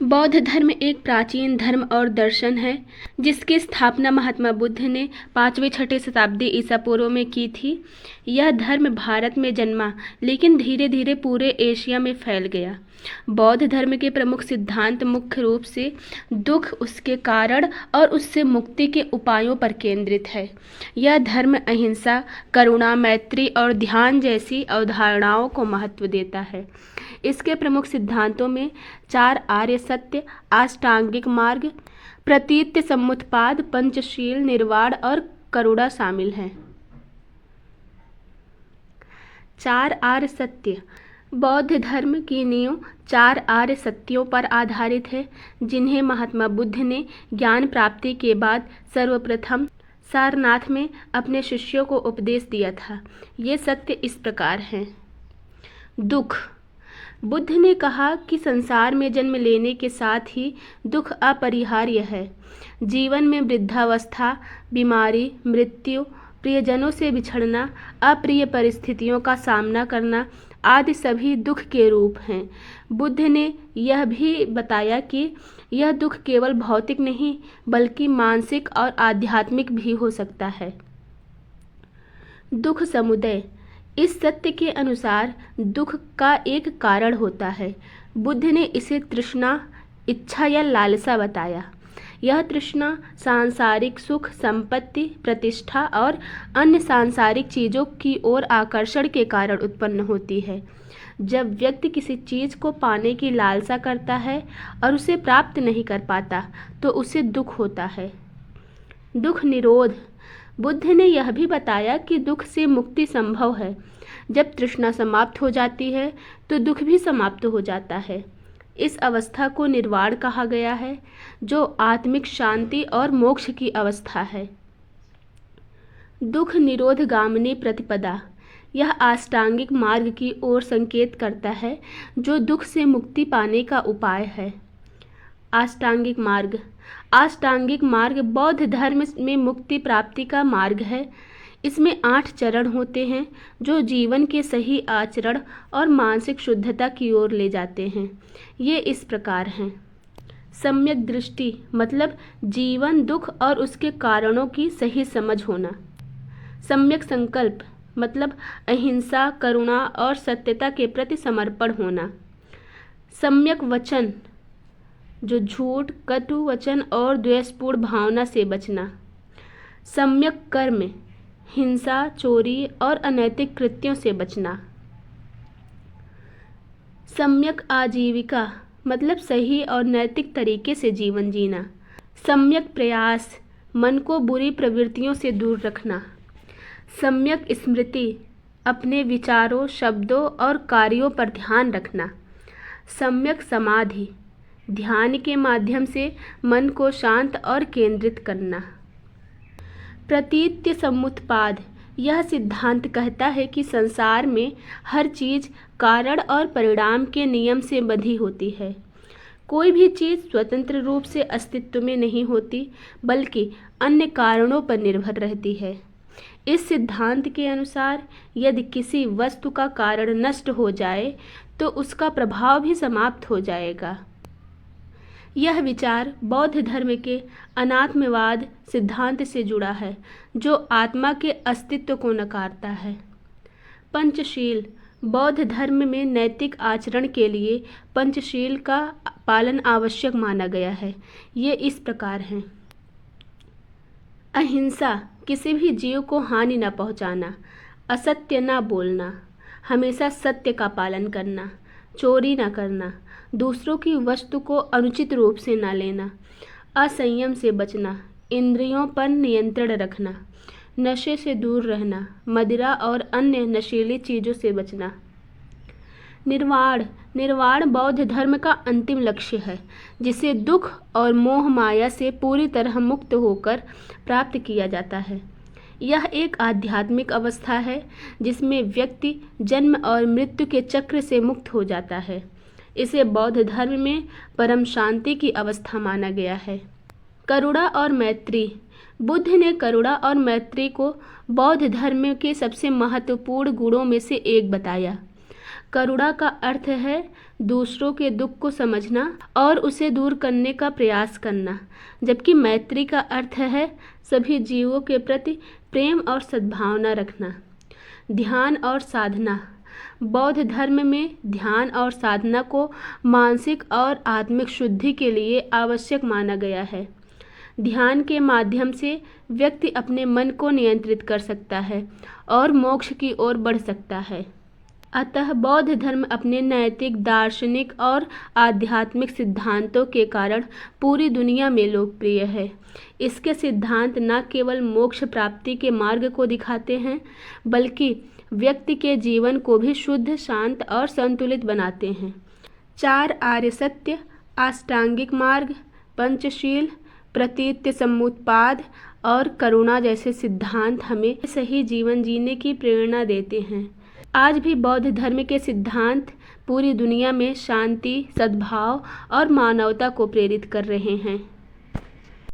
बौद्ध धर्म एक प्राचीन धर्म और दर्शन है जिसकी स्थापना महात्मा बुद्ध ने 5वीं-6वीं शताब्दी ईसा पूर्व में की थी। यह धर्म भारत में जन्मा लेकिन धीरे धीरे पूरे एशिया में फैल गया। बौद्ध धर्म के प्रमुख सिद्धांत मुख्य रूप से दुख, उसके कारण और उससे मुक्ति के उपायों पर केंद्रित है। यह धर्म अहिंसा, करुणा, मैत्री और ध्यान जैसी अवधारणाओं को महत्व देता है। इसके प्रमुख सिद्धांतों में 4 आर्य सत्य, अष्टांगिक मार्ग, प्रतीत्य समुत्पाद, पंचशील, निर्वाण और करुणा शामिल हैं। 4 आर्य सत्य। बौद्ध धर्म की नींव 4 आर्य सत्यों पर आधारित है जिन्हें महात्मा बुद्ध ने ज्ञान प्राप्ति के बाद सर्वप्रथम सारनाथ में अपने शिष्यों को उपदेश दिया था। ये सत्य इस प्रकार हैं। दुख। बुद्ध ने कहा कि संसार में जन्म लेने के साथ ही दुख अपरिहार्य है। जीवन में वृद्धावस्था, बीमारी, मृत्यु, प्रियजनों से बिछड़ना, अप्रिय परिस्थितियों का सामना करना आदि सभी दुख के रूप हैं। बुद्ध ने यह भी बताया कि यह दुख केवल भौतिक नहीं बल्कि मानसिक और आध्यात्मिक भी हो सकता है। दुख समुदय। इस सत्य के अनुसार दुख का एक कारण होता है। बुद्ध ने इसे तृष्णा, इच्छा या लालसा बताया। यह तृष्णा सांसारिक सुख, संपत्ति, प्रतिष्ठा और अन्य सांसारिक चीज़ों की ओर आकर्षण के कारण उत्पन्न होती है। जब व्यक्ति किसी चीज़ को पाने की लालसा करता है और उसे प्राप्त नहीं कर पाता तो उसे दुख होता है। दुख निरोध। बुद्ध ने यह भी बताया कि दुख से मुक्ति संभव है। जब तृष्णा समाप्त हो जाती है तो दुख भी समाप्त हो जाता है। इस अवस्था को निर्वाण कहा गया है जो आत्मिक शांति और मोक्ष की अवस्था है। दुख निरोध गामिनी प्रतिपदा। यह अष्टांगिक मार्ग की ओर संकेत करता है जो दुख से मुक्ति पाने का उपाय है। अष्टांगिक मार्ग। अष्टांगिक मार्ग बौद्ध धर्म में मुक्ति प्राप्ति का मार्ग है। इसमें 8 चरण होते हैं जो जीवन के सही आचरण और मानसिक शुद्धता की ओर ले जाते हैं। ये इस प्रकार हैं। सम्यक दृष्टि मतलब जीवन, दुख और उसके कारणों की सही समझ होना। सम्यक संकल्प मतलब अहिंसा, करुणा और सत्यता के प्रति समर्पण होना। सम्यक वचन जो झूठ, कटु वचन और द्वेषपूर्ण भावना से बचना। सम्यक कर्म हिंसा, चोरी और अनैतिक कृत्यों से बचना। सम्यक आजीविका मतलब सही और नैतिक तरीके से जीवन जीना। सम्यक प्रयास मन को बुरी प्रवृत्तियों से दूर रखना। सम्यक स्मृति अपने विचारों, शब्दों और कार्यों पर ध्यान रखना। सम्यक समाधि ध्यान के माध्यम से मन को शांत और केंद्रित करना। प्रतीत्य समुत्पाद। यह सिद्धांत कहता है कि संसार में हर चीज़ कारण और परिणाम के नियम से बंधी होती है। कोई भी चीज़ स्वतंत्र रूप से अस्तित्व में नहीं होती बल्कि अन्य कारणों पर निर्भर रहती है। इस सिद्धांत के अनुसार यदि किसी वस्तु का कारण नष्ट हो जाए तो उसका प्रभाव भी समाप्त हो जाएगा। यह विचार बौद्ध धर्म के अनात्मवाद सिद्धांत से जुड़ा है जो आत्मा के अस्तित्व को नकारता है। पंचशील। बौद्ध धर्म में नैतिक आचरण के लिए पंचशील का पालन आवश्यक माना गया है। ये इस प्रकार हैं। अहिंसा किसी भी जीव को हानि न पहुंचाना, असत्य न बोलना, हमेशा सत्य का पालन करना, चोरी न करना, दूसरों की वस्तु को अनुचित रूप से न लेना, असंयम से बचना, इंद्रियों पर नियंत्रण रखना, नशे से दूर रहना, मदिरा और अन्य नशीली चीज़ों से बचना। निर्वाण। निर्वाण बौद्ध धर्म का अंतिम लक्ष्य है जिसे दुख और मोह माया से पूरी तरह मुक्त होकर प्राप्त किया जाता है। यह एक आध्यात्मिक अवस्था है जिसमें व्यक्ति जन्म और मृत्यु के चक्र से मुक्त हो जाता है। इसे बौद्ध धर्म में परम शांति की अवस्था माना गया है। करुणा और मैत्री। बुद्ध ने करुणा और मैत्री को बौद्ध धर्म के सबसे महत्वपूर्ण गुणों में से एक बताया। करुणा का अर्थ है दूसरों के दुख को समझना और उसे दूर करने का प्रयास करना, जबकि मैत्री का अर्थ है सभी जीवों के प्रति प्रेम और सद्भावना रखना। ध्यान और साधना। बौद्ध धर्म में ध्यान और साधना को मानसिक और आत्मिक शुद्धि के लिए आवश्यक माना गया है। ध्यान के माध्यम से व्यक्ति अपने मन को नियंत्रित कर सकता है और मोक्ष की ओर बढ़ सकता है। अतः बौद्ध धर्म अपने नैतिक, दार्शनिक और आध्यात्मिक सिद्धांतों के कारण पूरी दुनिया में लोकप्रिय है। इसके सिद्धांत न केवल मोक्ष प्राप्ति के मार्ग को दिखाते हैं, बल्कि व्यक्ति के जीवन को भी शुद्ध, शांत और संतुलित बनाते हैं। 4 आर्य सत्य, अष्टांगिक मार्ग, पंचशील, प्रतीत्य समुत्पाद और करुणा जैसे सिद्धांत हमें सही जीवन जीने की प्रेरणा देते हैं। आज भी बौद्ध धर्म के सिद्धांत पूरी दुनिया में शांति, सद्भाव और मानवता को प्रेरित कर रहे हैं।